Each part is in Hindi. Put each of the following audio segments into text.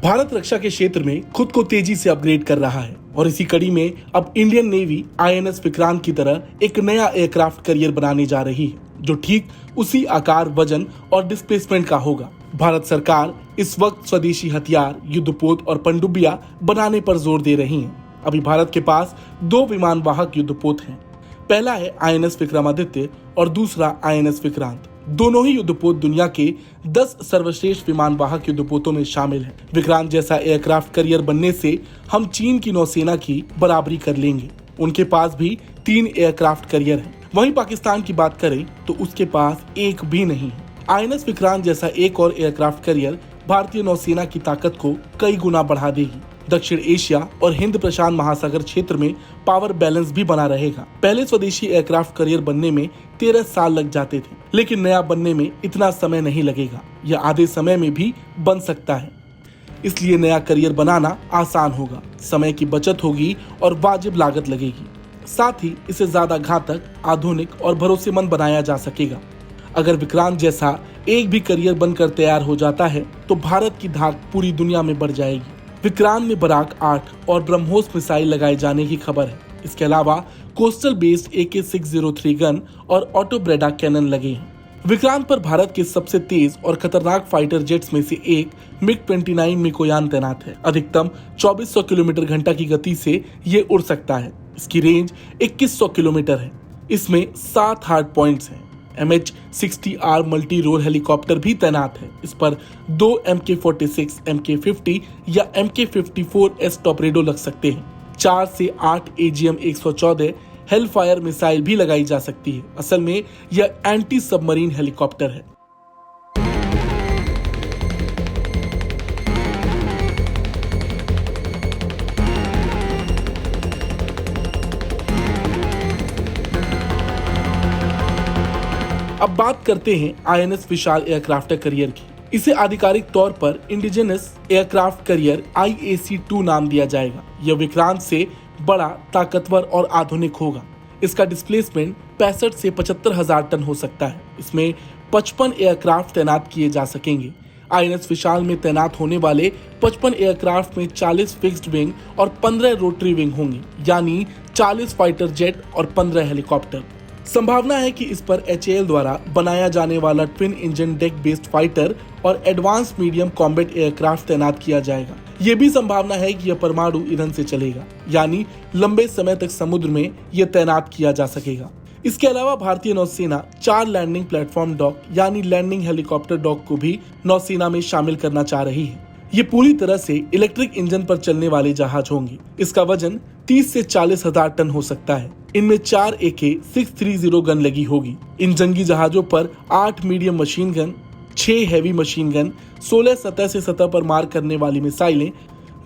भारत रक्षा के क्षेत्र में खुद को तेजी से अपग्रेड कर रहा है और इसी कड़ी में अब इंडियन नेवी आईएनएस विक्रांत की तरह एक नया एयरक्राफ्ट कैरियर बनाने जा रही है जो ठीक उसी आकार, वजन और डिस्प्लेसमेंट का होगा। भारत सरकार इस वक्त स्वदेशी हथियार, युद्धपोत और पनडुब्बियां बनाने पर जोर दे रही है। अभी भारत के पास 2 विमान वाहक युद्धपोत हैं। पहला है आईएनएस विक्रमादित्य और दूसरा आईएनएस विक्रांत। दोनों ही युद्धपोत दुनिया के 10 सर्वश्रेष्ठ विमान वाहक युद्धपोतों में शामिल हैं। विक्रांत जैसा एयरक्राफ्ट कैरियर बनने से हम चीन की नौसेना की बराबरी कर लेंगे। उनके पास भी 3 एयरक्राफ्ट कैरियर हैं। वहीं पाकिस्तान की बात करें तो उसके पास एक भी नहीं है। आईएनएस विक्रांत जैसा एक और एयरक्राफ्ट कैरियर भारतीय नौसेना की ताकत को कई गुना बढ़ा देगी। दक्षिण एशिया और हिंद प्रशांत महासागर क्षेत्र में पावर बैलेंस भी बना रहेगा। पहले स्वदेशी एयरक्राफ्ट कैरियर बनने में 13 साल लग जाते थे, लेकिन नया बनने में इतना समय नहीं लगेगा। यह आधे समय में भी बन सकता है। इसलिए नया कैरियर बनाना आसान होगा, समय की बचत होगी और वाजिब लागत लगेगी। साथ ही इसे ज्यादा घातक, आधुनिक और भरोसेमंद बनाया जा सकेगा। अगर विक्रांत जैसा एक भी कैरियर बनकर तैयार हो जाता है तो भारत की धाक पूरी दुनिया में बढ़ जाएगी। विक्रांत में बराक 8 और ब्रह्मोस मिसाइल लगाए जाने की खबर है। इसके अलावा कोस्टल बेस्ड AK-603 गन और ऑटो ब्रेडा कैनन लगे हैं। विक्रांत पर भारत के सबसे तेज और खतरनाक फाइटर जेट्स में से एक MiG-29 मिकोयान तैनात है। अधिकतम 2400 किलोमीटर घंटा की गति से ये उड़ सकता है। इसकी रेंज 2100 किलोमीटर है। इसमें 7 हार्ड पॉइंट्स हैं। MH-60R मल्टी रोल हेलीकॉप्टर भी तैनात है। इस पर 2 MK-46, MK-50 या MK-54S टॉर्पेडो लग सकते हैं। 4 से 8 AGM-114 हेलफायर मिसाइल भी लगाई जा सकती है। असल में यह एंटी सबमरीन हेलीकॉप्टर है। अब बात करते हैं आईएनएस विशाल एयरक्राफ्ट कैरियर की। इसे आधिकारिक तौर पर इंडिजिनस एयरक्राफ्ट कैरियर IAC-2 नाम दिया जाएगा। यह विक्रांत से बड़ा, ताकतवर और आधुनिक होगा। इसका डिस्प्लेसमेंट 65 से 75 हजार टन हो सकता है। इसमें 55 एयरक्राफ्ट तैनात किए जा सकेंगे। आईएनएस विशाल में तैनात होने वाले 55 एयरक्राफ्ट में 40 फिक्स्ड विंग और 15 रोटरी विंग होंगे, यानी 40 फाइटर जेट और 15 हेलीकॉप्टर। संभावना है कि इस पर HAL द्वारा बनाया जाने वाला twin engine deck based fighter और एडवांस मीडियम कॉम्बैट एयरक्राफ्ट तैनात किया जाएगा। यह भी संभावना है कि यह परमाणु ईंधन से चलेगा, यानी लंबे समय तक समुद्र में यह तैनात किया जा सकेगा। इसके अलावा भारतीय नौसेना 4 लैंडिंग प्लेटफॉर्म डॉक यानी लैंडिंग हेलीकॉप्टर डॉक को भी नौसेना में शामिल करना चाह रही है। ये पूरी तरह से इलेक्ट्रिक इंजन पर चलने वाले जहाज होंगे। इसका वजन 30 से 40 हजार टन हो सकता है। इनमें 4 AK-630 गन लगी होगी। इन जंगी जहाजों पर 8 medium machine gun, 6 heavy machine gun, 16 सतह से सतह पर मार करने वाली मिसाइलें,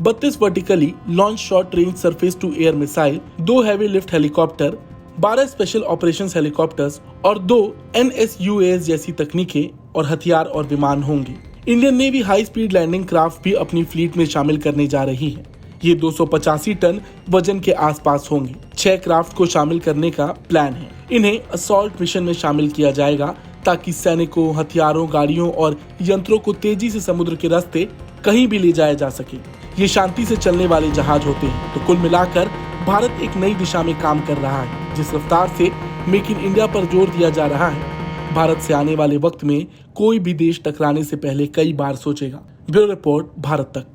32 vertically launch short range surface to air missile, 2 heavy lift helicopter, 12 special operations helicopters और 2 NSUAS जैसी तकनीकें और हथियार और विमान होंगे। Indian Navy high speed landing craft भी अपनी फ्लीट में शामिल करने जा रही है। ये 285 टन वजन के आसपास होंगे। 6 क्राफ्ट को शामिल करने का प्लान है। इन्हें असॉल्ट मिशन में शामिल किया जाएगा ताकि सैनिकों, हथियारों, गाड़ियों और यंत्रों को तेजी से समुद्र के रास्ते कहीं भी ले जाया जा सके। ये शांति से चलने वाले जहाज होते हैं। तो कुल मिलाकर भारत एक नई दिशा में काम कर रहा है। जिस रफ्तार से मेक इन इंडिया पर जोर दिया जा रहा है, भारत से आने वाले वक्त में कोई भी देश टकराने से पहले कई बार सोचेगा। ब्यूरो रिपोर्ट, भारत तक।